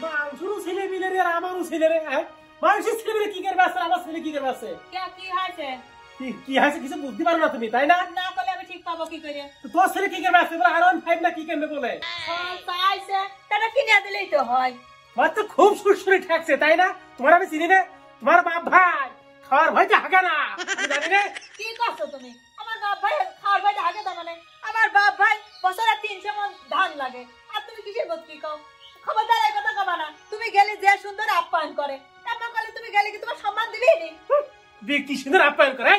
মানুষেরও ছেলে মিলে রে, আর আমারও ছেলে রে। মানুষের ছেলে মিলে কি করবে আছে, আমার ছেলে কি করবে আছে? কি হয়েছে? কি হয়েছে কিছু বুঝতে পারো না তুমি, তাই না? না করলে আমি ঠিক পাবো কি করে? তোর ছেলে কি করবে আছে? আরন ফাইভ না কি করবে বলে চাইছে তারা কিনে দিলেই তো হয়। আমার তো খুব সুরসুরি ঠেকছে, তাই না? তোমার আমি চিনি না, তোমার বাপ ভাই খাওয়ার ভয়তে হাগে না, আমি জানি না। কি করছো তুমি? আমার বাপ ভাই খাওয়ার ভাই হাগে দাও মানে? আমার বাপ ভাই বছরে 300 মণ ধান লাগে, আর তুমি কিসের বদকি কও? খবরদার এই কথা কবা না। তুমি গেলে যে সুন্দর আপ্যায়ন করে, এমন করলে তুমি গেলে কি তোমার সম্মান দিবেই নি? কি সুন্দর আপ্যায়ন করে,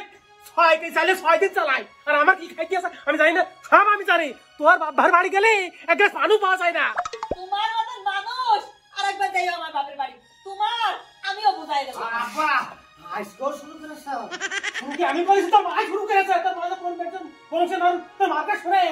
6 দিন চাইলে 6 দিন চালাই, আর আমার কি খাইতে আছে আমি জানি না, সব আমি জানি। তোর বাপ ভাইয়ের বাড়ি গেলে এক গ্লাস পানি পাওয়া যায় না। তোমার মতন মানুষ আরেকবার যাইও আমার বাপের বাড়ি, তোমার আমিও বুঝাই দেবো। আব্বা আজকেও শুরু করেছো? তুমি কি আমি বলেছি তোর ভাই শুরু করেছে? তোর মাঝে কোন একজন বলছে না তোর মাকে শুনে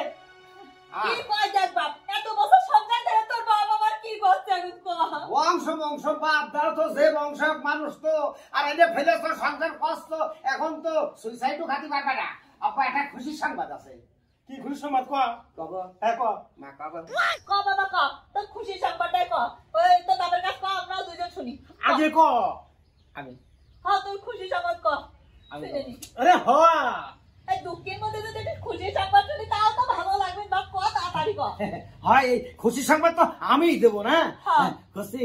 কি কয় দেখ বাপ, এত বছর সংসার ধরে তোর বাবা আমার কি করছে এখন কহ? বংশ বংশ বাপ দাও তো, যে বংশ মানুষ তো, আর এনে ফেলে তো সংসার কষ্ট, এখন তো সুইসাইডও খাতি পারবে না। আব্বা একটা খুশির সংবাদ আছে। কি খুশি সংবাদ ক? কব হ্যাঁ ক। মা কব ক বাবা ক, তোর খুশির সংবাদটাই ক। ওই তোর বাবার কাছে ক, আমরাও দুজন শুনি। আগে ক। আমি হ্যাঁ তোর খুশির সংবাদ ক। আমি শুনে নি। আরে হ, এই দুঃখের মধ্যে যদি একটু খুশির সংবাদ শুনি তাও তো ভালো লাগবে বাপ, ক তাড়াতাড়ি ক। হয় এই খুশির সংবাদ তো আমিই দেবো না। হ্যাঁ। খুশি,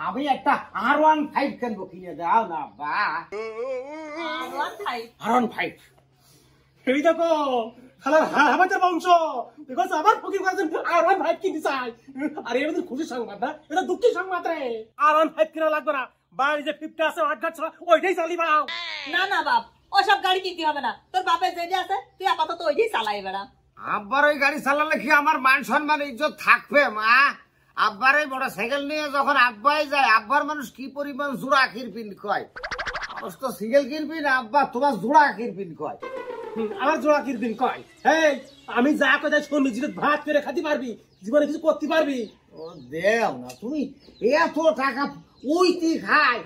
আমি একটা R15 কিনবো, কিনে দাও না আব্বা। আমার ভাই R15 এই দেখো খালার আমাদের বংশ দেখো আমার ফকির কাছেন আর1 ফাইভ কিনতে চাই। আর এর মধ্যে খুশি সংবাদ না, এটা দুঃখের সংবাদ রে। আর1 ফাইভ কিনা লাগবে না, বাড়ি যে 50 আছে 8 গাছ ওইটাই চালিবাও। না না বাপ, ওসব গাড়ি কিনতে হবে না, তোর বাপের যেটা আছে তুই আপাতত ওইটাই চালাই বেড়া। আব্বার ওই গাড়ি চালালে কি আমার মান সম্মান ইজ্জত থাকবে মা? আব্বার এই মোটর সাইকেল নিয়ে যখন আব্বাই যায়, আব্বার মানুষ কি পরিমাণ জোড়া কিরপিন কয়। মানুষ তো সিঙ্গেল কিরপিন, আব্বা তোমার জোড়া কিরপিন কয়। আমার জোড়া কিরদিন কয়, এই আমি যা কই শুনবি, জীবনে ভাত করে খাতে পারবি, জীবনে কিছু করতে পারবি। ও দেও না তুমি, এত টাকা ওইটি খায়,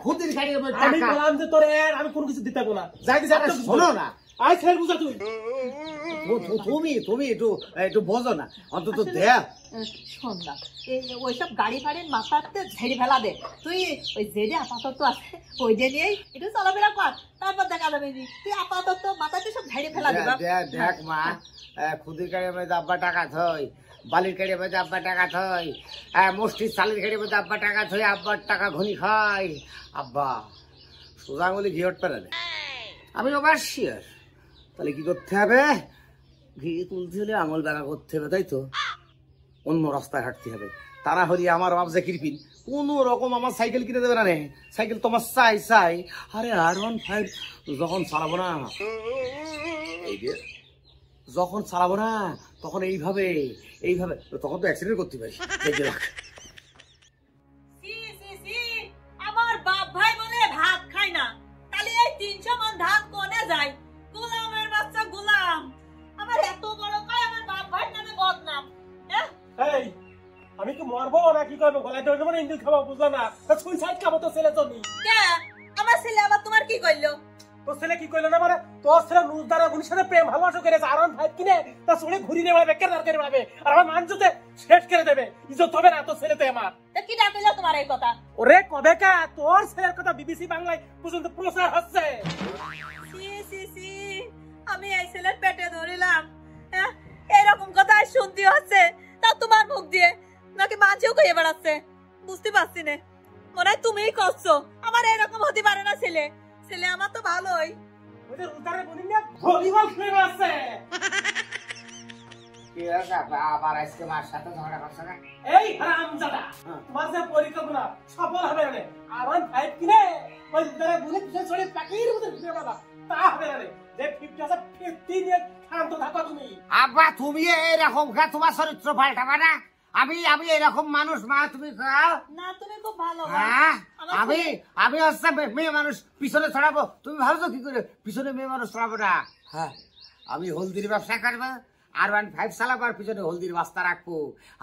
খুদির গাড়ি আমি বললাম যে তোর আমি কোনো কিছু দিতে পারবো না, যাই যা শোনো না, আই ছেড়ে বুঝা তুই। তুমি তুমি একটু একটু বোঝো না অন্তত দেও। শোন না, ওইসব গাড়ি ফাড়ির মাথাতে ঝেড়ে ফেলা দে, তুই ওই জেডে আপাতত আছে ওই যে নিয়েই একটু চলাফেরা কর, তারপর দেখা যাবে। তুই আপাতত মাথাতে সব ঝেড়ে ফেলা দে। দেখ মা, খুদির গাড়ি মধ্যে আব্বা টাকা থই, বালির গাড়ি মধ্যে আব্বা টাকা থই, মসজিদ চালের গাড়ি মধ্যে আব্বা টাকা থই, আব্বার টাকা ঘনি খাই। আব্বা সোজা আঙুলি ঘি হট পেরে আমি ওবার শিয়ার, তাহলে কি করতে হবে? ঘি তুলতে হলে আঙুল বেড়া করতে হবে, তাই তো? অন্য রাস্তায় হাঁটতে হবে। তারা হলি আমার বাপ যে কিরপিন, কোন রকম আমার সাইকেল কিনে দেবে না রে। সাইকেল তোমার চাই চাই। আরে R15 যখন চালাবো না, এই যে যখন চালাবো না তখন এইভাবে এইভাবে, তখন তো অ্যাক্সিডেন্ট করতে পারি। এই যে রাখ, আমার বাপ ভাই বলে ভাত খায় না, তাহলে এই 300 মণ ধান কোনে যায়? গোলামের বাচ্চা গোলাম, আমার এত বড় কয় আমার বাপ ভাই নামে বদনাম। এই আমি কি মরবো না কি করবো, গলায় ধরে দেবো না ইঞ্জিন খাবো, বুঝলো না? সুইসাইড খাবো তোর ছেলে জমি। কে? আমার ছেলে আবার তোমার কি করলো? তোর ছেলে কি করলো না মানে? তোর ছেলে নুজদারা গুলির সাথে প্রেম ভালোবাসা করেছে, আর1 ফাইভ কিনে তার চুড়ে ঘুরি নেবে, বেকার দাঁড় করে নেবে, আর আমার মানজুতে শেষ করে দেবে। ইজ্জত হবে না তোর ছেলেতে আমার? কি ডাকলো তোমার এই কথা? ওরে কবে কা তোর ছেলের কথা বিবিসি বাংলায় পর্যন্ত প্রচার হচ্ছে। আমি এই ছেলের পেটে ধরিলাম, এরকম কথা শুনতে হচ্ছে তা তোমার মুখ দিয়ে, নাকি মাঝেও কইয়ে বেড়াচ্ছে? বুঝতে পারছি না, মনে হয় তুমিই করছো। আমার এরকম হতে পারে না, ছেলে ছেলে আমার তো ভালোই। ওদের উদারে বলি না ভলিবল খেলে আছে। কি হয়েছে আবার আজকে মার সাথে ঝগড়া করছে না? এই হারামজাদা, তোমার যে পরিকল্পনা সফল হবে না, আর1 ফাইভ কিনে ওই উদারে বলি পিছনে ছড়ে পাকির মতো ঘুরে বাবা, তা হবে না। যে 50 আছে 50 নিয়ে শান্ত থাকো তুমি। আব্বা তুমি এরকম খা, তোমার চরিত্র পাল্টাবে না। আমি আমি এরকম মানুষ মা, তুমি খাও না তুমি খুব ভালো। হ্যাঁ, আমি হচ্ছে মেয়ে মানুষ পিছনে ছড়াবো। তুমি ভাবছো কি করে পিছনে মেয়ে মানুষ ছড়াবো না? হ্যাঁ, আমি হলদির ব্যবসা করবো, R15 চালাবার পিছনে হলদির রাস্তা রাখবো,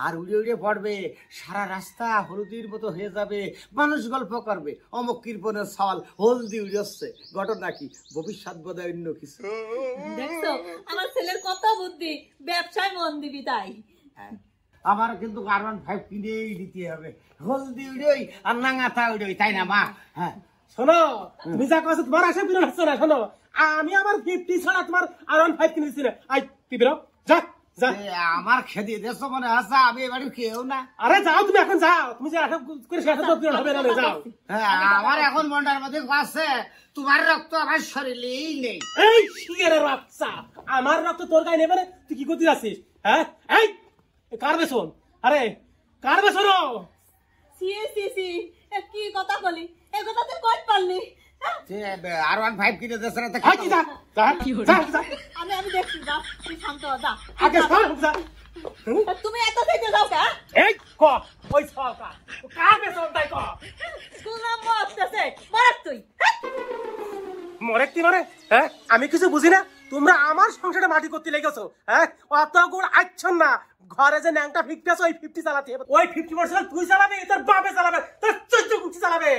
আর উড়ে উড়ে পড়বে, সারা রাস্তা হলদির মতো হয়ে যাবে, মানুষ গল্প করবে অমুক কৃপণের সওয়াল হলদি উড়েছে। ঘটনা কি? ভবিষ্যৎ বোধহয় অন্য কিছু। দেখছো আমার ছেলের কত বুদ্ধি, ব্যবসায় মন দিবি তাই। আমার কিন্তু R15 কিনেই দিতে হবে। হলদি উড়োই আর নাঙাতা উড়োই, তাই না মা? হ্যাঁ শোনো, তুমি যা কছো তোমার আশা পূরণ হচ্ছে না। শোনো, আমি আমার 50 ছাড়া তোমার R15 কিনেছি না। আই তুই বেরো, যা যা। আমার খেতে দেশ মনে আছে আমি এবারে কেউ না। আরে যাও, তুমি এখন যাও, তুমি যে আশা করে সেটা তো পূরণ হবে না, যাও। হ্যাঁ, আমার এখন মনটার মধ্যে আছে তোমার রক্ত আমার শরীরেই নেই। এই শিগেরের বাচ্চা, আমার রক্ত তোর গায়ে নেবে না, তুই কি করতে যাচ্ছিস? হ্যাঁ, এই কার বেসন? আরে কার বেসন? সি সি সি কি কথা বলি, এই কথা তুই কই পারলি? R15 কিনে দেশ না। আই কি যা যা যা যা। আমি দেখছি, যা তুই শান্ত হ, যা। আগে সর যা। তুমি এত থেকে যাও কা? এই ক ওই সরকার কার বেসন তাই ক। গুলাম মরতেছে, মারাক তুই। মরে কি মানে? হ্যাঁ, আমি কিছু বুঝি না, তোমরা আমার সংসারে মাটি করতে লেগেছো। হ্যাঁ, অত গুণ আচ্ছন না, ঘরে যে ন্যাংটা ফিকতেছ ওই 50 চালাতে হবে। ওই 50% তুই চালাবে, তোর বাপে চালাবে, তোর 14 চালাবে।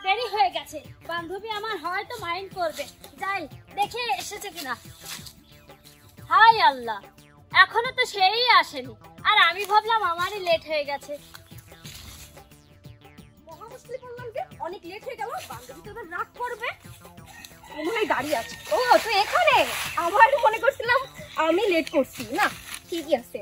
দেরি হয়ে গেছে, বান্ধবী আমার হয়তো মাইন্ড করবে, যাই দেখে এসেছে কিনা। হাই আল্লাহ, এখনো তো সেই আসেনি, আর আমি ভাবলাম আমারই লেট হয়ে গেছে। মহা মুশকিল করলাম যে অনেক লেট হয়ে গেল, বান্ধবী তো এবার রাগ করবে। মনে দাঁড়িয়ে আছে। ও তো এখানে, আমার মনে করছিলাম আমি লেট করছি। না ঠিকই আছে।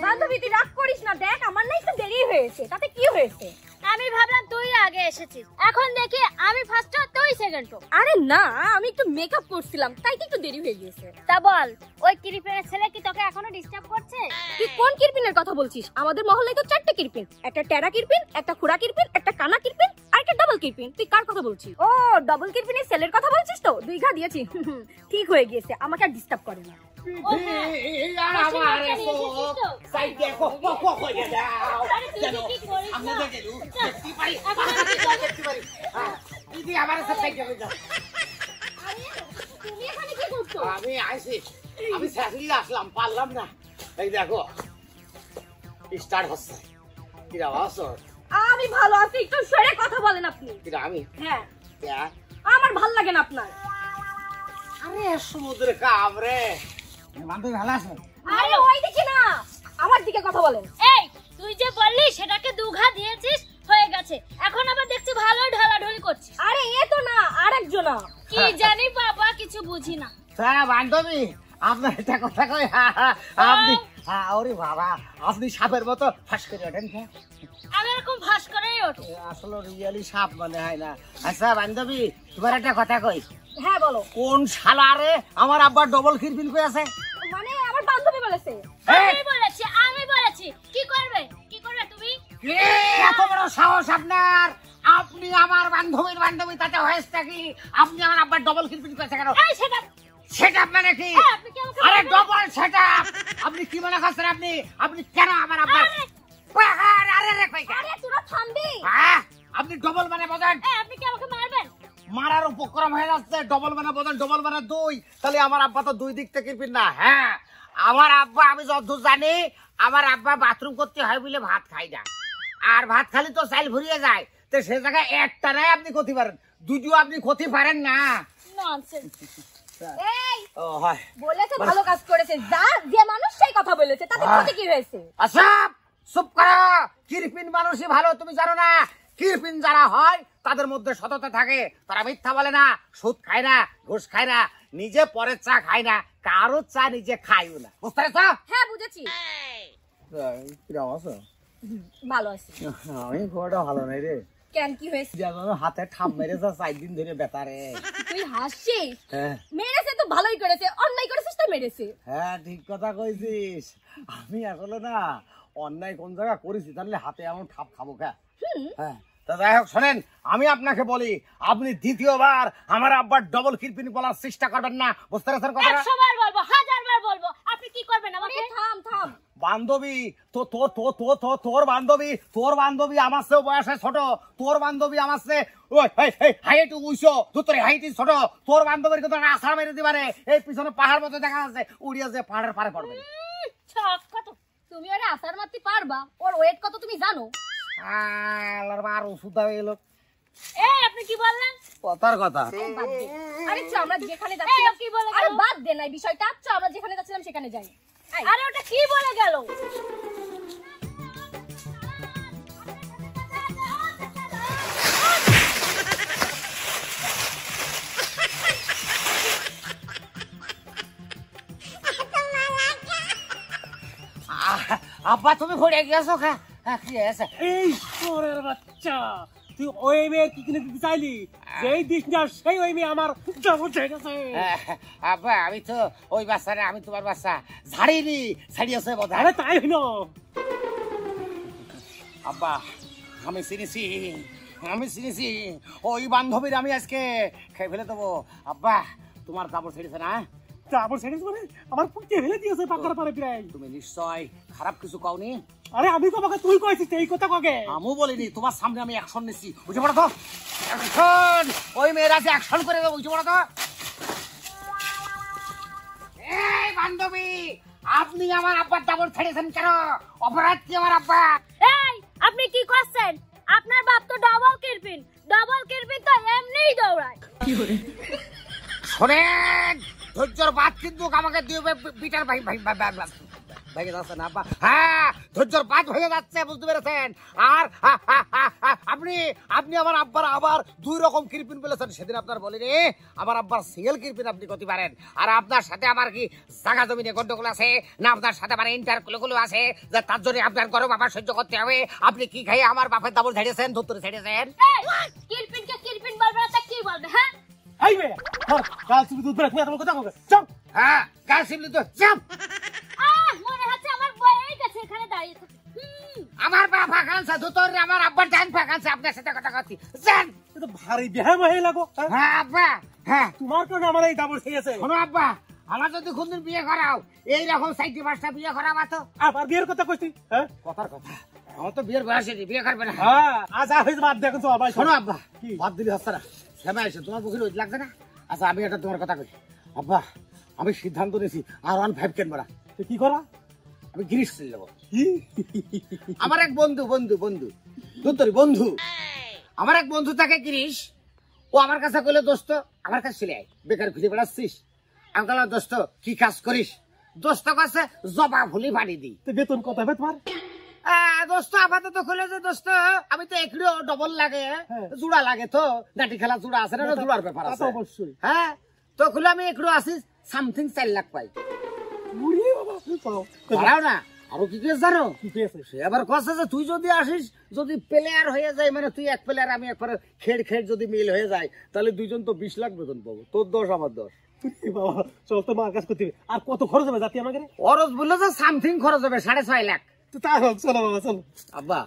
বান্ধবী তুই রাগ করিস না, দেখ আমার না একটু দেরি হয়েছে, তাতে কি হয়েছে? আমি ভাবলাম তুই আগে এসেছিস, এখন দেখি আমি ফার্স্ট তুই সেকেন্ড। আরে না, আমি একটু মেকআপ করছিলাম, তাই তো একটু দেরি হয়ে গিয়েছে। তা বল, ওই কিরপিনের ছেলে কি তোকে এখনো ডিস্টার্ব করছে? তুই কোন কিরপিনের কথা বলছিস? আমাদের মহল্লায় তো 4টে কিরপিন, একটা টেরা কিরপিন, একটা খুড়া কিরপিন, একটা কানা কিরপিন আর একটা ডাবল কিরপিন। তুই কার কথা বলছিস? ও ডাবল কিরপিনের ছেলের কথা বলছিস তো? 2 ঘা দিয়েছি, ঠিক হয়ে গিয়েছে, আমাকে আর ডিস্টার্ব করে না। আমি আইসি, আমি স্যাসলি আসলাম, পারলাম না। এই দেখো স্টার্ট হচ্ছে। কিরা আছো? আমি ভালো আছি, একটু সরে কথা বলেন আপনি। কিরা আমি? হ্যাঁ, ক্যা? আমার ভাল লাগে না আপনার। আরে সমুদ্রে কামড়ে বান্ধবী ভালো আছে? আরে ওই দিকে না, আমার দিকে কথা বলেন। এই তুই যে বললি সেটাকে 2 ঘা দিয়েছিস, হয়ে গেছে, এখন আবার দেখছি ভালো ঢলাঢলি করছিস। আরে এ তো না, আরেকজন। কি জানি বাবা, কিছু বুঝি না। হ্যাঁ বান্ধবী, আপনার একটা কথা কই, আপনি ওরে বাবা, আপনি সাপের মতো ফাঁস করে ওঠেন। আমি এরকম ফাঁস করেই ওঠে। আসলে রিয়েলি সাপ মনে হয় না। আচ্ছা বান্ধবী, তোমার একটা কথা কই। হ্যাঁ বলো। কোন শালারে আমার আব্বার ডবল খিরপিন কই আছে? মানে আমার বান্ধবী বলেছে। আমি বলেছি। কি করবে তুমি? এত বড় সাহস আপনার! আপনি আমার বান্ধবীর বান্ধবী, তাতে হয়েছে কি? আপনি আমার আব্বার ডবল খিরপিন করেছে কেন? এই সেটআপ মানে কি? আপনি কি আমাকে আরে ডবল সেটআপ! আপনি কি মনে করছেন? আপনি কেন আমার আব্বার আরে রে কই? আরে তোরা থামবি। হ্যাঁ, আপনি ডবল মানে বোঝেন? আপনি কি আমাকে মারবেন? মারার উপক্রম হয়ে যাচ্ছে। ডবল মানে বোঝেন, ডবল মানে 2। তাহলে আমার আব্বা তো 2 দিক থেকে কিরপিন না। হ্যাঁ, আমার আব্বা, আমি যতদূর জানি, আমার আব্বা বাথরুম করতে হয় বলে ভাত খাই না, আর ভাত খালি তো চাল ভরিয়ে যায়। তো সে জায়গায় একটা নাই আপনি ক্ষতি পারেন, দুটিও আপনি ক্ষতি পারেন না। ননসেন্স। এই ও হয় বলেছে ভালো কাজ করেছে, যা যে মানুষ সেই কথা বলেছে, তাতে ক্ষতি কি হয়েছে? আচ্ছা চুপ করো। কিরপিন মানুষই ভালো, তুমি জানো না? কিরপিন যারা হয় তাদের মধ্যে সততা থাকে, তারা মিথ্যা বলে না, সুদ খায় না, ঘুষ খায় না, নিজে পরের চা খায় না, কারো চা নিজে খায়ও না। বুঝতে পেরেছ? হ্যাঁ বুঝেছি। ভালো আছি। আমি খুবটা ভালো নাই রে। কেন কি হয়েছে? হাতে ঠাপ মেরেছে 4 দিন ধরে বেতারে। তুই হাসছিস? হ্যাঁ মেরেছে তো ভালোই করেছে, অন্যায় করেছিস তো মেরেছে। হ্যাঁ, ঠিক কথা কইছিস। আমি আসলে না অন্যায় কোন জায়গা করেছি, তাহলে হাতে এমন ঠাপ খাবো কে? হ্যাঁ, তা যাই হোক শোনেন, আমি আপনাকে বলি, আপনি দ্বিতীয়বার আমার আব্বার ডবল কিরপিন বলার চেষ্টা করবেন না। বুঝতে পারছেন কথাটা? 100 বার বলবো, 1000 বার বলবো, আপনি কি করবেন আমাকে? থাম থাম। বান্ধবী তো তোর বান্ধবী আমার চেয়েও বয়সে ছোট। তোর বান্ধবী আমার চেয়ে হাইট উইশো, তোর হাইট ছোট। তোর বান্ধবীর কিন্তু আছাড় মেরে দিবারে। এই পিছনে পাহাড় মতো দেখা যাচ্ছে, উড়িয়ে যে পাহাড়ের পারে পড়বে। ছক কত, তুমি ওরে আসার মারতে পারবা? ওর ওয়েট কত তুমি জানো? আর ওষুধ হয়ে গেল। এই আপনি কি বললেন? কথার কথা। বাদ দে। আরে চ আমরা যেখানে যাচ্ছিলাম, কি বলে? আরে বাদ দে না এই বিষয়টা, চ আমরা যেখানে যাচ্ছিলাম সেখানে যাই। আরে ওটা কি বলে গেল? আব্বা তুমি পড়ে গেছো খা কি আছে? এই চোরের বাচ্চা, তুই ওই মেয়ের কি কিনে দিতে চাইলি? যেই দিস না সেই ওই মেয়ে আমার জবর ছেড়ে গেছে। আব্বা আমি তো ওই বাচ্চা না, আমি তোমার বাচ্চা ঝাড়িনি, ছাড়িয়েছে বোধ আরে তাই হইল। আব্বা আমি চিনেছি, আমি চিনেছি ওই বান্ধবীর আমি আজকে খেয়ে ফেলে দেবো। আব্বা তোমার কাপড় ছেড়েছে না? তারপর ছেড়ে মানে আমার পুঁতে ফেলে দিয়েছে পাকার পারে প্রায়। তুমি নিশ্চয় খারাপ কিছু কওনি? আরে আমি তোমাকে তুই কইছিস এই কথা কগে? আমিও বলিনি, তোমার সামনে আমি অ্যাকশন নিছি। বুঝে পড়ো তো, অ্যাকশন! ওই মেয়েরা যে অ্যাকশন করে দেবো, বুঝে পড়ো তো। এই বান্ধবী, আপনি আমার আব্বার কাপড় ছেড়েছেন কেন? অপরাধ কি আমার আব্বা? এই আপনি কি করছেন? আপনার বাপ তো ডাবল কিরপিন তো এমনিই দৌড়ায়। শোনেন, ধৈর্যর বাদ কিন্তু আমাকে দিবে পিটার ভাই ভাই ভেঙে যাচ্ছে না আব্বা। হ্যাঁ, ধৈর্যর বাদ ভেঙে যাচ্ছে, বুঝতে পেরেছেন? আর আপনি আপনি আমার আব্বার আবার দুই রকম কিরপিন বলেছেন। সেদিন আপনার বলিনি আমার আব্বার সিঙ্গেল কিরপিন আপনি করতে পারেন। আর আপনার সাথে আমার কি জায়গা জমিনে গন্ডগোল আছে না? আপনার সাথে আমার ইন্টারকুলগুলো আছে যে তার জন্য আপনার গরম আবার সহ্য করতে হবে। আপনি কি খাই আমার বাপের দাবল ঝেড়েছেন, ধুত্তরে ঝেড়েছেন? কিরপিনকে কিরপিন বলবে না তা কি বলবে? হ্যাঁ এই মেয়ে ধর গাল চিবি দুধ বেড়ে তুমি কথা কগে চপ। হ্যাঁ, গাল চিবলি তো চাপ। মনে হচ্ছে আমার বয়েই গেছে এখানে দাঁড়িয়ে থাকে। আমার বাপ ফাঁকানছে, ধুতরে আমার আব্বার ডান ফাঁকানছে, আপনার সাথে কথা করছি। যান। এ তো ভারী বেহাম হয়ে লাগো। হ্যাঁ আব্বা, হ্যাঁ তোমার কারণে আমার এই দাবল খেয়েছে। শোনো আব্বা, আমার যদি কোনদিন বিয়ে করাও এইরকম 4-5টা বিয়ে করাবা তো। আবার বিয়ের কথা কইছি? হ্যাঁ কথার কথা, আমার তো বিয়ের বয়স হয়েছে, বিয়ে করবে না। হ্যাঁ আজ আর হয়েছে বাদ দেখো তো ভাই। শোনো আব্বা, কি? বাদ দিলি হচ্ছে না, শ্যামা এসে তোমার মুখে রোজ লাগবে না। আচ্ছা আমি একটা তোমার কথা কই আব্বা, আমি সিদ্ধান্ত নিয়েছি R15 কিনবো না, তো কি করা? আমি গিরিশ চলে যাবো। কি? আমার এক বন্ধু আমার এক বন্ধু থাকে গিরিশ, ও আমার কাছে কইলে দোস্ত আমার কাছে চলে আয়, বেকার খুঁজে বেড়াচ্ছিস। আমি বললাম দোস্ত কি কাজ করিস? দোস্ত কাছে জবা ফুলি পানি দিই। তো বেতন কত হবে তোমার? দোস্ত আপাতত খুলে যে দোস্ত আমি তো একটু ডবল লাগে, হ্যাঁ। জুড়া লাগে তো, নাটি খেলা জুড়া আছে না, জুড়ার ব্যাপার তা তো আছে। অবশ্যই। হ্যাঁ, তো খুলে আমি একটু আসি সামথিং 4 লাখ পাই। উড়ি বাবা তুই পাও। পারাও না, আরো কি কেস জানো? কি পেয়েছে? সে আবার কথা যে তুই যদি আসিস, যদি প্লেয়ার হয়ে যায়, মানে তুই এক প্লেয়ার আমি এক খেড় যদি মিল হয়ে যায়, তাহলে দুইজন তো 20 লাখ বেতন পাবো, তোর 10 আমার 10। উড়ি বাবা চল তো মার কাজ করতে হবে। আর কত খরচ হবে জাতি আমাকে? খরচ বললো যে সামথিং খরচ হবে 6.5 লাখ। তো তাই হোক, চলো বাবা চলো। আব্বা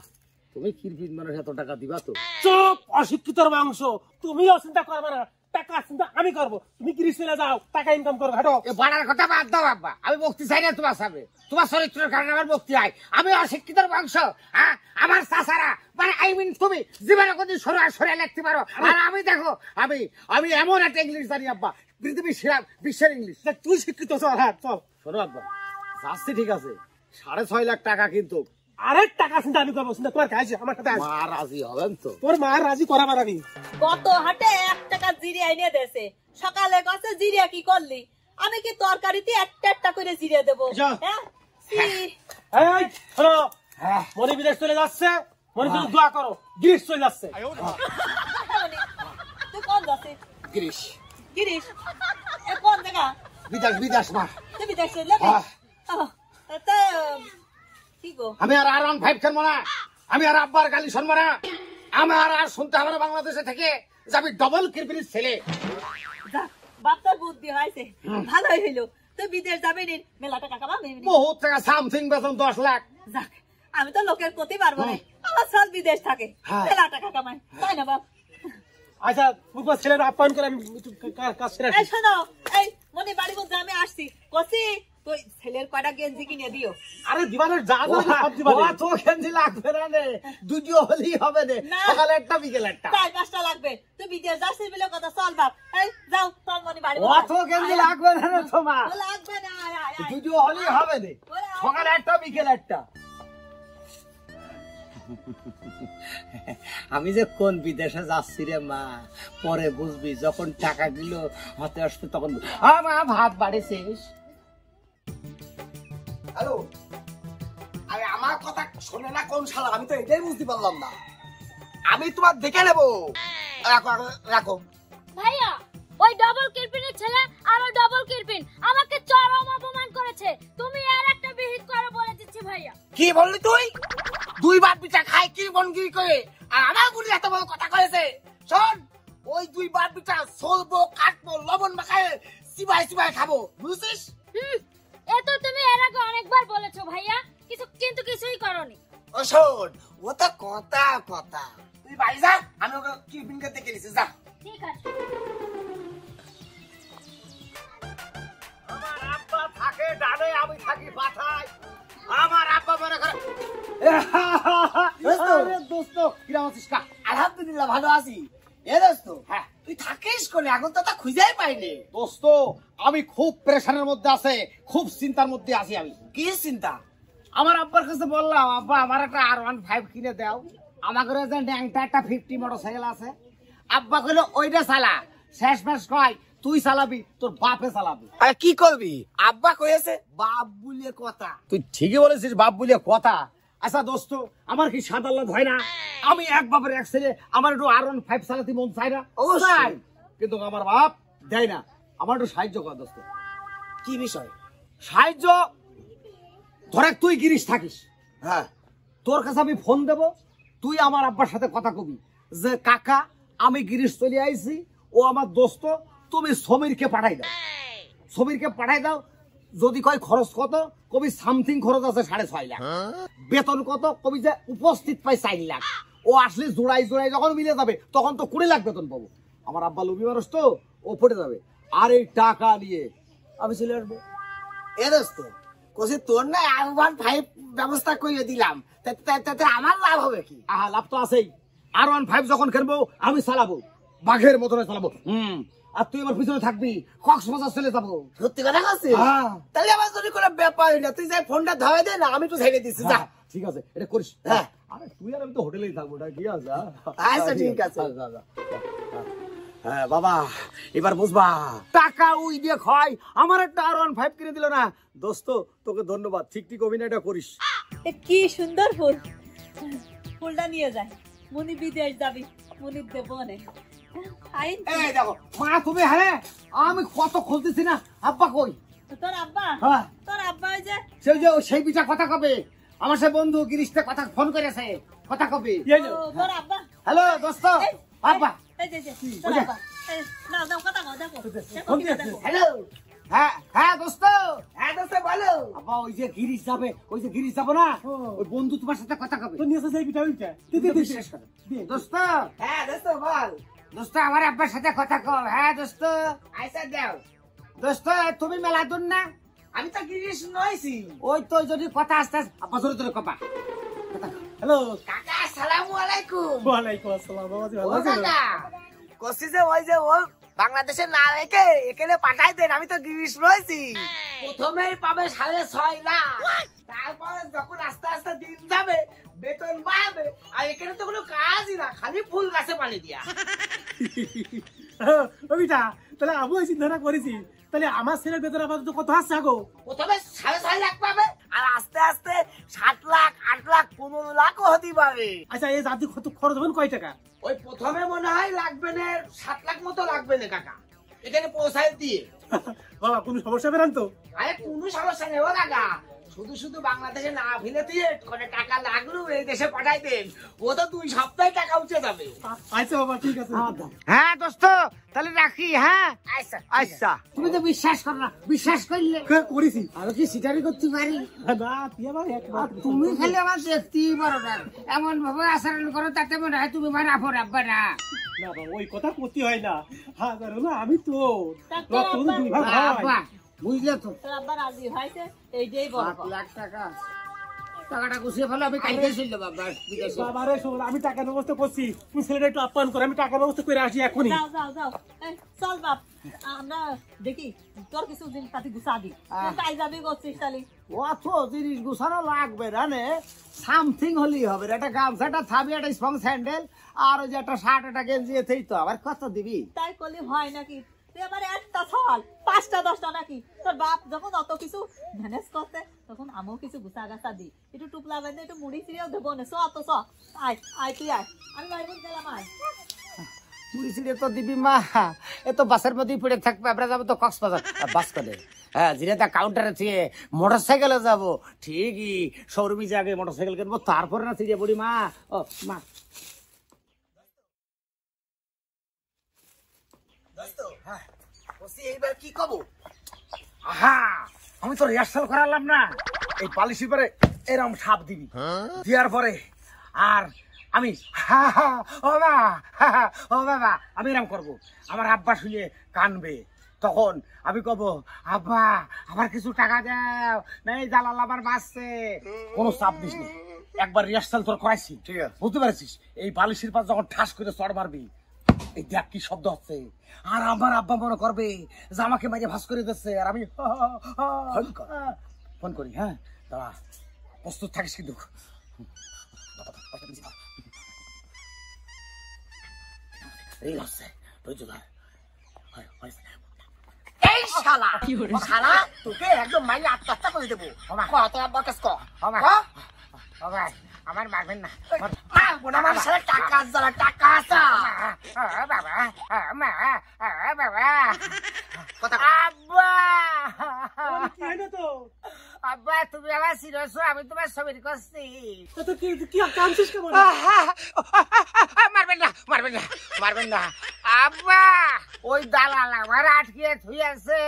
তুমি কিরপিন মানুষ, এত টাকা দিবা তো? চুপ, অশিক্ষিতর মাংস। তুমিও চিন্তা করবে না, টাকা চিন্তা আমি করবো। তুমি গিরিশ চলে যাও, টাকা ইনকাম করো, হাঁটো। এ বাড়ার কথা বাদ দাও আব্বা, আমি মুক্তি চাই না তোমার সামনে। তোমার চরিত্রের কারণে আমার মুক্তি হয়। আমি অশিক্ষিতর বংশ, হ্যাঁ? আমার চাচারা মানে তুমি জীবনে কোনদিন সরে লিখতে পারো, আর আমি দেখো আমি আমি এমন একটা ইংলিশ জানি আব্বা, পৃথিবীর সেরা বিশ্বের ইংলিশ। দেখ, তুই শিক্ষিত, চল হাট চল। শোনো আব্বা, যাচ্ছি ঠিক আছে, 6.5 লাখ টাকা কিন্তু আরেক টাকা চিন্তা আমি করবো, চিন্তা তোমার কাছে আমার সাথে আছে। মা রাজি হবেন তো? তোর মা রাজি করাবার আমি। গত হাটে 1 টাকা জিরিয়া এনে দেছে, সকালে গছে জিরিয়া কি করলি? আমি কি তরকারিতে একটা করে জিরিয়া দেবো? যা। হ্যাঁ ছি। এই শোনো, হ্যাঁ মনি বিদেশ চলে যাচ্ছে, মনি তুমি দোয়া করো, গিরিশ চলে যাচ্ছে। তুই কোন যাচ্ছিস? গিরিশ গিরিশ এ কোন জায়গা? বিদেশ মা। তুই বিদেশ চলে যাবি? তা কি গো? আমি আর R15 কিনবো না, আমি আর আব্বার গালি শুনবো না, আমার আর শুনতে হবে না বাংলাদেশে থেকে যাবি ডবল কিরপিনির ছেলে। যাক, বাপ তোর বুদ্ধি হয়েছে, ভালোই হইলো। তুই বিদেশ যাবি নি, মেলা টাকা কামাবি নি। বহুত টাকা, সামথিং বেতন 10 লাখ। যাক, আমি তো লোকের প্রতি পারবো না, আমার সব বিদেশ থাকে, হ্যাঁ। মেলা টাকা কামাই, তাই না বাপ? আচ্ছা পুকুর ছেলের আপ্যায়ন করে আমি একটু কাজ সেরে এই আসি। শোনো, এই মনে বাড়ি মধ্যে আমি আসছি, কসি তুই ছেলের কয়টা গেঞ্জি কিনে দিও। আরে দিবানের যা যা সব দিবানে। তো গেঞ্জি লাগবে না রে, দুটিও হলেই হবে রে, না। সকালে একটা বিকেল একটা। 4-5টা লাগবে, তুই বিদেশ যাচ্ছিস বলে কথা, চল বাপ, এই যাও তোর মনে বাড়ি অত গেঞ্জি লাগবে না রে তোমার, লাগবে না, আয়, আয়, আয়। দুটিও হলেই হবে রে, সকালে একটা বিকেল একটা। আমি যে কোন বিদেশে যাচ্ছি রে মা, পরে বুঝবি, যখন টাকা গুলো হাতে আসবে তখন মা ভাত বাড়িছিস? হ্যালো, আরে আমার কথা শোনে না কোন শালা, আমি তো এটাই বুঝতে পারলাম না। আমি তোমার দেখে নেবো, রাখো রাখো। ভাইয়া ওই ডাবল কিরপিনের ছেলে আর ওই ডাবল কিরপিন আমাকে চরম অপমান করেছে। তুমি আর একটা বিহিত করে বলে দিচ্ছি ভাইয়া। কি বললি তুই? দুই বাপ বিটা খায় কি বনগিরি করে, আর আমার গুলি এত বড় কথা কয়েছে। শোন, ওই দুই বাপ বিটা সলবো, কাটবো, লবণ মাখায় চিবাই চিবাই খাবো, বুঝছিস? এ তো তুমি এর আগে অনেকবার বলেছো ভাইয়া, কিন্তু কিছুই করনি। ও শোন, ও তো কথা কথা, তুই বাড়ি যা, আমি ওকে কিরপিনকে দেখে নিছি, যা। ঠিক আছে। আমার আব্বা থাকে ডানে, আমি থাকি মাথায়। আমার আব্বা মনে করে দোস্ত কিরাম আছিস? আলহামদুলিল্লাহ ভালো আছি। এ দোস্ত, হ্যাঁ তুই থাকিস কোনে? এখন তো তা খুঁজেই পাইনি। দোস্ত আমি খুব প্রেশারের মধ্যে আছে, খুব চিন্তার মধ্যে আছি। আমি কি চিন্তা? আমার আব্বার কাছে বললাম, আব্বা আমার একটা R15 কিনে দাও। আমার ঘরে যে ন্যাংটা একটা 50 মোটরসাইকেল আছে। আব্বা কইলো ওইটা চালা। শেষ মাস কয় তুই চালাবি, তোর বাপে চালাবি। আরে কি করবি? আব্বা কইছে বাপ বলিয়ে কথা। তুই ঠিকই বলেছিস, বাপ বলিয়ে কথা। আচ্ছা দোস্ত, আমার কি সাদাল্লাদ হয় না? আমি এক বাপের এক ছেলে, আমার একটু R15 চালাতে মন চাই না? অবশ্যই। কিন্তু আমার বাপ দেয় না। আমার একটু সাহায্য কর দোস্ত। কি বিষয়? সাহায্য, ধরে তুই গিরিশ থাকিস, হ্যাঁ, তোর কাছে আমি ফোন দেব, তুই আমার আব্বার সাথে কথা কবি যে কাকা আমি গিরিশ চলে আইছি, ও আমার দোস্ত, তুমি সমীরকে পাঠাই দাও। সমীরকে পাঠাই দাও। যদি কয় খরচ কত, কবি সামথিং খরচ আছে 6.5 লাখ। বেতন কত, কবি যে উপস্থিত পাই 4 লাখ। ও আসলে জোড়াই জোড়াই যখন মিলে যাবে তখন তো 20 লাখ বেতন পাবো। আমার আব্বা লুবি মানুষ তো, ও পড়ে যাবে। আর এই টাকা নিয়ে আমি চলে আসবো। এ দোস্ত কইছে তোর না R15 ব্যবস্থা করে দিলাম, তাতে আমার লাভ হবে কি? আহা, লাভ তো আছেই। R15 যখন কিনবো আমি চালাবো, বাঘের মতন চালাবো। আর তুই আমার পিছনে থাকবি, কক্সবাজার চলে যাবো। সত্যি কথা কইছিস? হ্যাঁ। তাহলে আমার যদি কোনো ব্যাপার না, তুই যাই ফোনটা ধরে দে না, আমি তো ছেড়ে দিচ্ছি, যা। হ্যাঁ, ঠিক আছে, এটা করিস। হ্যাঁ। আরে তুই আর আমি তো হোটেলেই থাকবো, এটা কি আছে? আচ্ছা, ঠিক আছে। হ্যাঁ বাবা, এবার বুঝবা। টাকা উই দিয়ে খাই, আমার একটা R15 কিনে দিল না। দোস্ত তোকে ধন্যবাদ, ঠিক ঠিক অভিনয়টা করিস। এ কি সুন্দর ফুল। ফুলটা নিয়ে যায়, মুনি বিদেশ যাবি, মুনি দেবো অনেক। আইন এই দেখো মা, তুমি, হ্যাঁ আমি কত খুলতেছি না। আব্বা কই? তোর আব্বা, হ্যাঁ, তোর আব্বা ওই যে সেই পিঠা কথা কবে? আমার সে বন্ধু গিরিশটা কথা ফোন করেছে, কথা কবে? তোর আব্বা। হ্যালো দোস্ত, আব্বা। এই যে তোর আব্বা। এই, নাও দাও কথা কও, দেখো দেখো কি দেখো। হ্যালো, হ্যাঁ হ্যাঁ দোস্ত। হ্যাঁ দোস্ত বলো। আব্বা ওই যে গিরিশ যাবে, ওই যে গিরিশ যাবো না, ওই বন্ধু তোমার সাথে কথা কবে? তো নিয়ে এসে পিঠা ওইটা বিশ্বাস করো দোস্ত। হ্যাঁ দোস্ত বল। দোস্ত আমার আব্বার সাথে কথা কও। হ্যাঁ দোস্ত। আইসা দাও। দোস্ত তুমি মেলা দূর না? আমি তো গিরিশ নইছি। ওই তো যদি কথা আসতে আব্বা জোরে জোরে কপা। হ্যালো, কাকা আসসালামু আলাইকুম। ওয়ালাইকুম আসসালাম। বাবা ও ভালো আছেন? কাকা, কইছি যে ওই যে ও বাংলাদেশে না রেখে এখানে পাঠাই দেন, আমি তো গিরিশ রয়েছি। প্রথমেই পাবে 6.5 লাখ, তারপরে যখন আস্তে আস্তে দিন যাবে বেতন বাড়বে। আর এখানে তো কোনো কাজই না, খালি ফুল গাছে পানি দিয়া। ওইটা তাহলে আমি ওই চিন্তাটা করেছি। তাহলে আমার ছেলের বেতন আপাতত কত আসছে আগো? প্রথমে 6.5 লাখ পাবে, আর আস্তে আস্তে 7 লাখ, 8 লাখ, 15 লাখও হতে পারে। আচ্ছা এই জাতি কত খরচ হবেন, কয় টাকা? ওই প্রথমে মনে হয় লাগবে না 7 লাখ মতো লাগবে না কাকা, এখানে পৌঁছায় দিয়ে। বাবা কোনো সমস্যা বেরান তো? আরে কোনো সমস্যা নেই ও কাকা, শুধু শুধু বাংলাদেশে না ফেলে দিয়ে করে টাকা লাগলো এই দেশে পাঠাই দেন, ও তো 2 সপ্তাহে টাকা উঠে যাবে। আচ্ছা বাবা ঠিক আছে। হ্যাঁ দোস্ত তাহলে রাখি। হ্যাঁ আচ্ছা আচ্ছা, তুমি তো বিশ্বাস করো না, বিশ্বাস করলে করেছি আমি কি সিটারি করতে পারি? না, তুই আমার আর তুমি খালি আমার দেখতেই পারো না, এমন ভাবে আচরণ করো তাতে মনে হয় তুমি আমার আপন আব্বা না। না বাবা, ওই কথা করতে হয় না। হ্যাঁ জানো না, আমি তো ডাক্তার রক্ত হলো দুই ভাগ আব্বা হয়। বুঝলে তো, তোর আব্বা রাজি হয়েছে, এইটাই বড় 7 লাখ টাকা, টাকাটা গুছিয়ে ফেলো, আমি কালকে ছিল বাবা বিদেশে। বাবারে শোন, আমি টাকার ব্যবস্থা করছি, তুমি ছেলেটা একটু আপ্যায়ন করো, আমি টাকার ব্যবস্থা করে আসি এখনই। যাও যাও যাও। এই, চল বাপ, আমরা দেখি তোর কিছু জিনিস পাতি গুছা দি, তুই তাই যাবি করছিস তাহলে। অত জিনিস গুছানো লাগবে না নে, সামথিং হলেই হবে। একটা গামছা, একটা থাবি, একটা স্পং স্যান্ডেল, আর ওই যে একটা শার্ট, একটা গেঞ্জি, এতেই তো আবার কত দিবি? তাই করলে হয় নাকি? তুই আবার একটা একটা ছল 5টা 10টা নাকি তোর বাপ যখন অত কিছু ম্যানেজ করতে তখন আমিও কিছু গুছা গাছা দিই একটু টুপলা বেঁধে একটু মুড়ি ছিঁড়েও দেবো না অত আয় আয় তুই আয় আমি বাইরে গেলাম আয় মুড়ি ছিঁড়ে তো দিবি মা, এ তো বাসের মধ্যেই পড়ে থাকবে। আমরা যাবো তো কক্সবাজার, বাস করে হ্যাঁ জিরাদা কাউন্টারে থেকে মোটর সাইকেলে যাবো। ঠিকই শোরুমে যে আগে মোটর সাইকেল কিনবো, তারপরে না ছিঁড়ে পড়ি মা। ও মা এইবার কি কব? আহা, আমি তো রিহার্সাল করালাম না। এই পালিশির পরে এরকম সাপ দিবি, দেওয়ার পরে আর আমি হা হা ও মা হা হা ও বাবা আমি এরকম করবো। আমার আব্বা শুনে কানবে, তখন আমি কব আব্বা আমার কিছু টাকা দাও, নাই জালাল আমার বাঁচছে। কোনো চাপ দিস নি, একবার রিহার্সাল তোর করাইছি, ঠিক আছে। বুঝতে পারছিস? এই বালিশের পাশ যখন ঠাস করে চড় মারবি, এই দেখ কি শব্দ হচ্ছে, আর আমার আব্বা মনে করবে যে আমাকে মাঝে ভাস করে দিচ্ছে, আর আমি ফোন করি। হ্যাঁ দাঁড়া, প্রস্তুত থাকিস কিন্তু। এই হচ্ছে ধৈর্য ধর। এই শালা শালা তোকে একদম মাইলে আত্মহত্যা করে দেবো। তোর আব্বার কাছে ক। আমার মারবেন না আমার সাথে টাকা জ্বালা টাকা আছে। বাবা বাবা কথা আব্বা কি হয় না তো? আব্বা তুমি আমার সিরিয়াস, আমি তোমার ছবির করছি। তো কি কাঁদছিস কেমন? মারবেন না মারবেন না মারবেন না আব্বা, ওই দালাল আমার আটকে থুই আছে,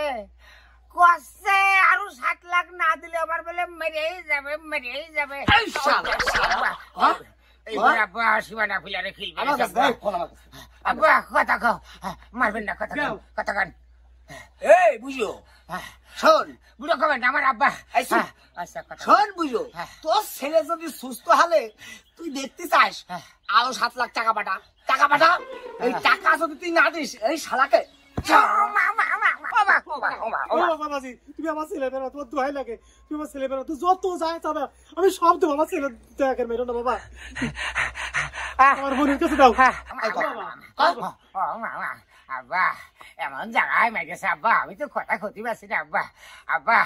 কষ্টে আরো 7 লাখ না দিলে আমার বলে মেরেই যাবে মেরেই যাবে। আব্বা সীমানা ফুলারে খেলবে আব্বা, কথা কও, মারবেন না, কথা কন কথা কন। এই বুঝো শোন, বুড়ো কবেন আমার আব্বা। আচ্ছা কথা শোন বুঝো, তোর ছেলে যদি সুস্থ হলে তুই দেখতে চাস, আরো 7 লাখ টাকা পাঠা, টাকা পাঠা। এই টাকা যদি তুই না দিস, এই শালাকে ও বাবাজি, তুমি আমার ছেলে বেরো, তোমার দোহাই লাগে, তুমি আমার ছেলে বেরো, তুই যত যায় তবে আমি সব দেবো। আমার ছেলে দেখেন মেরো না বাবা, আমার বোনের কাছে দাও। আব্বা এমন জায়গায় মেরেছে আব্বা, আমি তো কথা ক্ষতি পাচ্ছি না আব্বা। আব্বা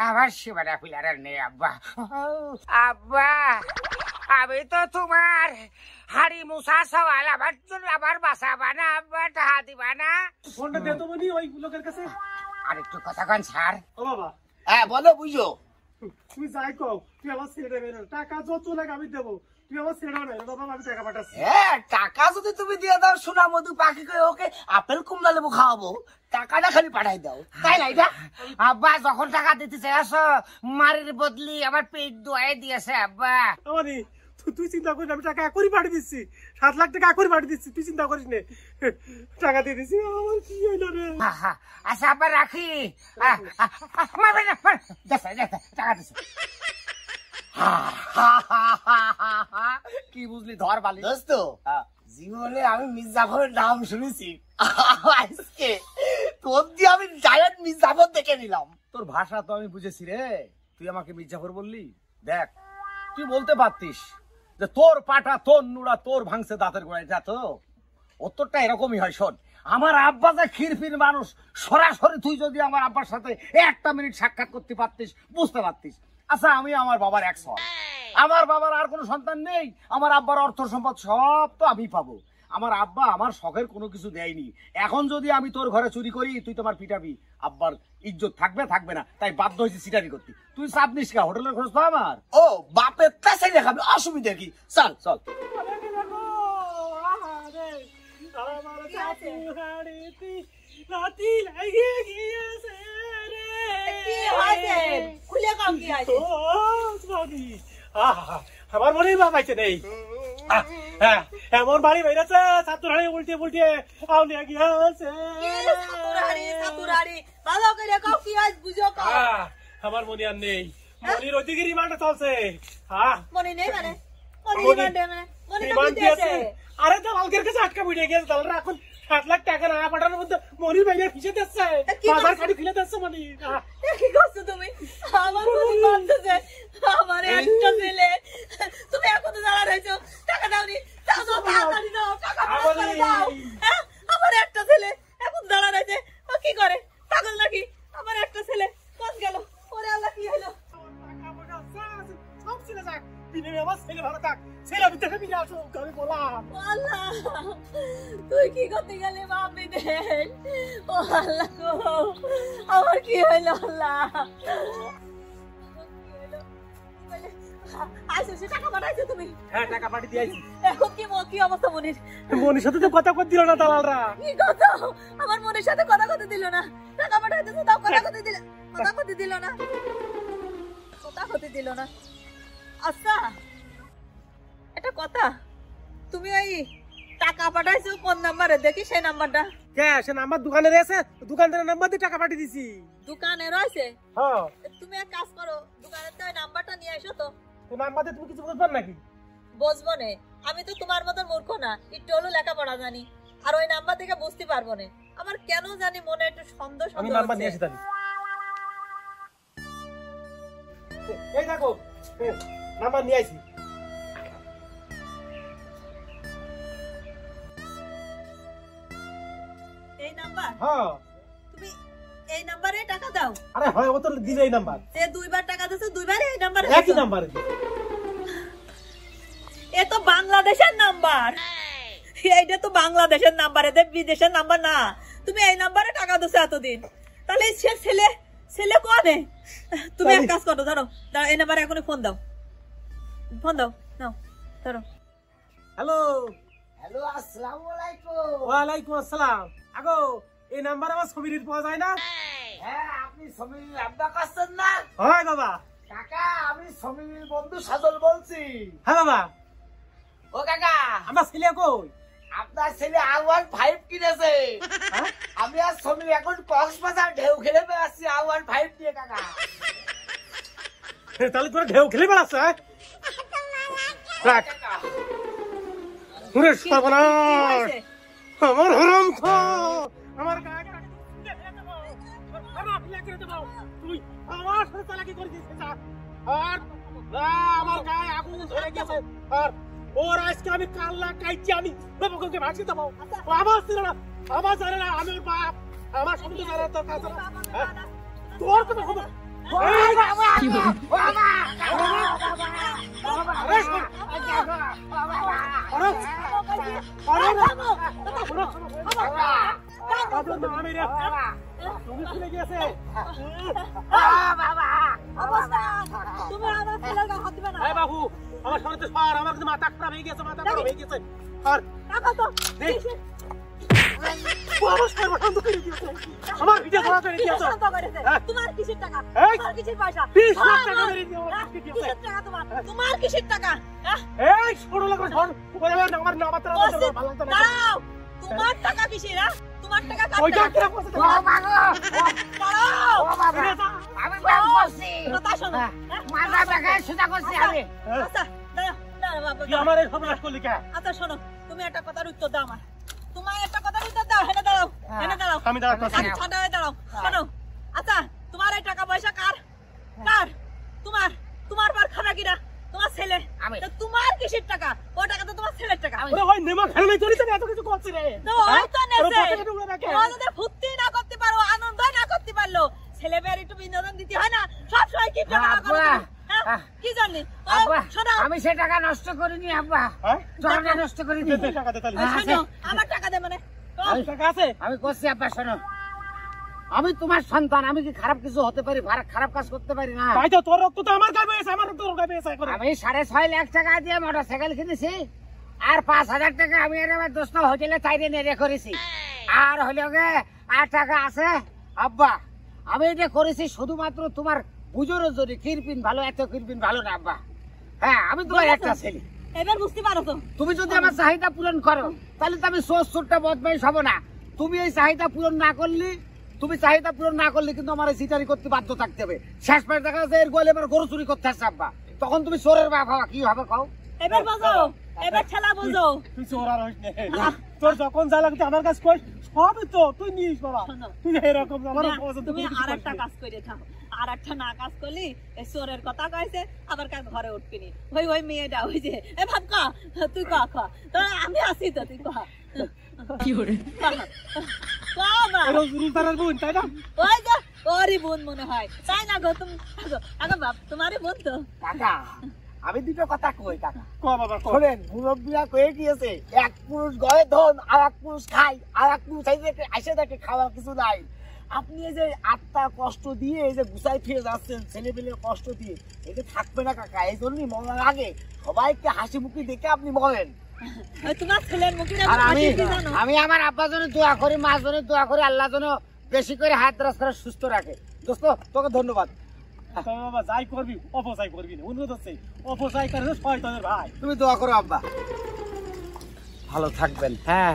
আমার সীমানা ফুলার নেই আব্বা। আব্বা আমি তো তোমার হাড়ি মুসা সওয়াল, আমার জন্য আবার বাঁচাবা না আব্বা, টাকা দিবা না? ফোনটা দে তো বলি ওই লোকের কাছে। আর একটু কথা কন স্যার। ও বাবা হ্যাঁ বলো বুঝো। তুমি যাই কও, তুমি আমার ছেলে বেরো, টাকা যত লাগে আমি দেবো, তুমি আমার ছেলে বেরো বাবা, আমি টাকা পাঠাচ্ছি। হ্যাঁ টাকা যদি তুমি দিয়ে দাও, সোনা মধু পাখি করে ওকে আপেল কুমড়া লেবু খাওয়াবো, টাকাটা খালি পাঠাই দাও, তাই না? এটা আব্বা যখন টাকা দিতে চাইছ, মারির বদলি আমার পেট দোয়াই দিয়েছে আব্বা। আমারই তুই চিন্তা করিস, আমি টাকা এখনই পাঠিয়ে দিচ্ছি, 7 লাখ টাকা এখনই পাঠিয়ে দিচ্ছি, তুই চিন্তা করিস নে, টাকা দিয়ে দিচ্ছি। আমার কি হইল রে? আচ্ছা আব্বা রাখি। মারবেন না, টাকা দিচ্ছে। কি বুঝলি ধর বালি দোস্ত, জীবনে আমি মির্জাফরের নাম শুনেছি, আজকে তোর দিয়ে আমি জায়ান্ট মির্জাফর দেখে নিলাম। তোর ভাষা তো আমি বুঝেছি রে, তুই আমাকে মির্জাফর বললি। দেখ তুই বলতে পারতিস যে তোর পাটা তোর নুড়া তোর ভাঙছে দাঁতের গোড়ায়, যা তো উত্তরটা এরকমই হয়। শোন, আমার আব্বা যে খিরপির মানুষ, সরাসরি তুই যদি আমার আব্বার সাথে 1টা মিনিট সাক্ষাৎ করতে পারতিস, বুঝতে পারতিস। আচ্ছা আমি আমার বাবার এক সন্তান, আমার বাবার আর কোনো সন্তান নেই, আমার আব্বার অর্থ সম্পদ সব তো আমি পাবো। আমার আব্বা আমার শখের কোনো কিছু দেয়নি। এখন যদি আমি তোর ঘরে চুরি করি, তুই তোমার পিটাবি, আব্বার ইজ্জত থাকবে থাকবে না, তাই বাধ্য হয়েছি সিটারি করতে। তুই চাপ নিস কা, হোটেলের খরচ তো আমার। ও বাপের পেছে দেখাবে, অসুবিধা কি? চল চল। আমার চাকুহাড়িতে লাথি লাগিয়ে গিয়েছে রে। কি হয়েছে? খুলে কও কি হয়েছে? ও সরি, আমার মনেই বাবাইছে নেই। এমন বাড়ি বেড়েছে, ছাত্রহাড়ি উল্টে উল্টে আউলিয়া গিয়েছে। সাতুরারি ভালো করে কও কি হয়েছে, বুঝো কও। আমার মনে আর নেই, মনির ওইদিকে রিমান্ডে চলছে। মনে নেই মানে? মনে মনে- রিমান্ডে মানে? মনে তো রিমান্ড বিদেশে। দিয়েছে। আরে দালালদের কাছে আটকা পড়ে গেছে, দালালরা এখন 7 লাখ টাকা না পাঠানোর মধ্যে মনির ভাইয়া ফিসে দিচ্ছে, কি বাজার করছে? খালি খুলে দিচ্ছে মনি। কি করছো তুমি? আমার মনে বাঁধতেছে, আমার একটা ছেলে, তুমি এখন দাঁড়া রয়েছো, টাকা দাওনি, দাও দাও, তাড়াতাড়ি দাও, টাকা ফেরত করে দাও। হ্যাঁ? আমার একটা ছেলে এখন দাঁড়া রয়েছে, ও কি করে? ছেলে ভালো থাক, ছেলে বিদেশে ফিরে আসুক, আমি বললাম। আল্লাহ, তুই কি করতে গেলি বাপ বিদেশ? ও আল্লাহ গো, আমার কি হইলো আল্লাহ? আইসো, সে টাকা পাঠাইছো তুমি? হ্যাঁ, টাকা পাঠিয়ে দিয়েছি। এখন কি অবস্থা মনির? মনির সাথে তো কথা কর দিল না দালালরা। কি কথা? আমার মনের সাথে কথা কথা দিল না। টাকা পাঠাইতেছে তাও কথা কথা দিল, কথা কথা দিল না, কথা কথা দিল না। আচ্ছা, একটা কথা, তুমি ওই টাকা পাঠাইছো কোন নাম্বারে? দেখি সেই নাম্বারটা। কে সে নাম্বার দোকানে রয়েছে, দোকানদারের নাম্বার দিয়ে টাকা পাঠিয়ে দিছি। দোকানে রয়েছে? হ্যাঁ, তুমি এক কাজ করো, দোকানের থেকে নাম্বারটা নিয়ে আসো তো। তো নাম্বার দিয়ে তুমি কিছু বুঝবার নাকি? বুঝবো না, আমি তো তোমার মতন মূর্খ না, একটু হলো লেখাপড়া জানি। আর ওই নাম্বার থেকে বুঝতে পারবো না। আমার কেন জানি মনে একটু সন্দেহ আমি সন্দেহ নাম্বার নিয়ে হচ্ছে। আসি তাহলে। এই দেখো, নাম্বার নিয়ে আসি। এই নাম্বার? হ্যাঁ। তুমি এই নাম্বারে টাকা দাও? আরে হয়, ও তো দিলে এই নাম্বার। যে দুইবার টাকা দিছো, দুইবারই এই নাম্বারে একই দিছো? নাম্বারে। এ তো বাংলাদেশের নাম্বার। এইটা তো বাংলাদেশের নাম্বার, এদের বিদেশের নাম্বার না। তুমি এই নাম্বারে টাকা দিছো এতদিন, তাহলে সে ছেলে কোনে? তুমি এক কাজ করো, ধরো দাও, এই নাম্বারে এখনই ফোন দাও, ফোন দাও, নাও ধরো। হ্যালো। হ্যালো, আসসালামু আলাইকুম। ওয়ালাইকুম আসসালাম। আগো, এই নাম্বার আমার ছবির পাওয়া যায় না? হ্যাঁ, আপনি সমীর আব্বা কাছেন না? হয় বাবা। কাকা, আমি সমীর বন্ধু সাজল বলছি। হ্যাঁ বাবা। ও কাকা, আমার ছেলে কই? আপনার ছেলে R15 কিনেছে। আমি আর সমীর এখন কক্সবাজার ঢেউ খেলে বেড়াচ্ছি R15 নিয়ে কাকা। তাহলে তোরা ঢেউ খেলে বেড়াচ্ছে? রাখ। কি হয়েছে? আমার হরম খোর, আমার গায়ে গায়ে তুই আমার সাথে চালাকি করে দিয়েছিস। আর আমার গায়ে আগুন ধরে গেছে। আর ওর আজকে আমি কাল্লা কাইছি, আমি বাবাকে ভাসিয়ে দেবো। আমার ছিল না, আমার জানে না, আমি ওর বাপ, আমার সম্বন্ধে জানে তোর কাছে। তোর কথা হবে। তুমি খুলে গেছে। তুমি আমার ছেলের গায়ে হাত দিবে না। হ্যাঁ বাবু, আমার সামনে তো সর, আমার কিন্তু মাথা খারাপ হয়ে গেছে, মাথা খারাপ হয়ে গেছে। আর টাকা তো দেখ, ও আমার সর্বশান্ত করে দিয়েছে, আমার ভিডিও ধরা করে দিয়েছে। শান্ত করেছে। তোমার কিসের টাকা? এই, তোমার কিসের পয়সা? 20 লাখ টাকা মেরে দিয়ে আমার আজকে দিয়েছে। কিসের টাকা তোমার? তোমার কিসের টাকা? এই ছোট লোক সর, আমার নাম ভালো লাগতো না। দাঁড়াও, তোমার টাকা কিসের? তোমার টাকা কার ওইটা টাকা? কি রাখো? দাঁড়াও, আমি ব্যায়াম করছি, কথা শোনো। মাথা বেঁকে সোজা করছি আমি। আচ্ছা, দাঁড়াও, দাঁড়াও বাবা, তুই আমার এই সর্বনাশ করলি কে? আচ্ছা শোনো, তুমি একটা কথার উত্তর দাও আমার। তোমার একটা কথার উত্তর দাও। হেনে দাঁড়াও, হেনে দাঁড়াও। আমি দাঁড়াতে আছি। আচ্ছা, ঠান্ডা হয়ে দাঁড়াও। শোনো, আচ্ছা, তোমার এই টাকা পয়সা কার? কার? তোমার বার খানা কিরা? তোমার ছেলে। আমি। তো তোমার কিসের টাকা? ও টাকা তো তোমার ছেলের টাকা। ওরে ওই নেমা খেলমে চলি তো এত কিছু করছিস রে। তো ওই তো নেছে। ওরে পকেটে ঢুকে রাখে। ও যদি ফুর্তি না করতে পারো, আনন্দ না করতে পারলো, ছেলে মেয়ের একটু বিনোদন দিতে হয় না? সব সময় কি টাকা করো তুমি? হ্যাঁ? কি জানি? ও, আব্বা, শোনো, আমি সে টাকা নষ্ট করিনি আব্বা, হ্যাঁ? টাকা নষ্ট করিনি। দে টাকা দে তাহলে। শোনো, আমার টাকা দে মানে। ও, টাকা আছে? আমি করছি আব্বা, শোনো, আমি তোমার সন্তান, আমি কি খারাপ কিছু হতে পারি? খারাপ কাজ করতে পারি না? তাই তো, তোর রক্ত তো আমার গায়ে বয়েছে, আমার রক্ত তোর গায়ে বয়েছে এখন। আমি 6.5 লাখ টাকা দিয়ে মোটরসাইকেল কিনেছি, আর 5,000 টাকা আমি আর আমার দোস্ত হোটেলে চাইরে নেড়ে করেছি। আর হলো গে আর টাকা আছে আব্বা, আমি এটা করেছি শুধুমাত্র তোমার পুজোর জন্য। কিরপিন ভালো, এত কিরপিন ভালো না আব্বা। হ্যাঁ, আমি তোমার একটা ছেলে, এবার বুঝতে পারো তো? তুমি যদি আমার চাহিদা পূরণ করো, তাহলে তো আমি ছোট্ট বদমাইশ হব না। তুমি এই চাহিদা পূরণ না করলে, কিন্তু আমার সিটারি করতে বাধ্য থাকতে হবে। শেষ পাশ দেখা যাচ্ছে এর গোয়ালে এবার গরু চুরি করতে আসছে আব্বা, তখন তুমি চোরের বাপ হওয়া কি হবে কও? এবার বুঝো, এবার খেলা বুঝো। তুই চোর আর হইস না। তোর যখন যা লাগবে আমার কাছে কই, সবই তো তুই নিস বাবা। শোনো, তুই এরকম আমার পছন্দ তুমি করে আরেকটা কাজ করে থাও। আরেকটা না কাজ করলি, এই চোরের কথা কইছে, আবার কাজ ঘরে উঠবিনি। ওই মেয়েটা ওই যে, এ ভাবকা, তুই ক তো আমি আছি তো, তুই ক কি করে রুলতারের বোন, তাই না? ওই যে ওরই বোন মনে হয়, তাই না গো? তুমি আগো বাপ, তোমারই বোন তো। কাকা, আমি দুটো কথা কই কাকা। ক বাবা ক। শোনেন, মুরব্বীরা কয়ে গিয়েছে, এক পুরুষ গয়ে ধন আর এক পুরুষ খায়, আর এক পুরুষ এসে দেখে খাওয়ার কিছু নাই। আপনি এই যে আত্মা কষ্ট দিয়ে এই যে গুছাই ফিরে যাচ্ছেন ছেলে পেলে কষ্ট দিয়ে, এটা থাকবে না কাকা। এই জন্যই মরার আগে সবাইকে হাসি মুখি দেখে আপনি বলেন। তোমার ছেলের মুখে আর আমি আমার আব্বার জন্য দোয়া করি, মার জন্য দোয়া করি, আল্লাহ যেন বেশি করে হাত রাস করে সুস্থ রাখে। দোস্ত তোকে ধন্যবাদ। তবে বাবা যাই করবি অপচয় করবি না, অনুরোধ হচ্ছে অপচয় করে শয়তানের ভাই। তুমি দোয়া করো আব্বা, ভালো থাকবেন। হ্যাঁ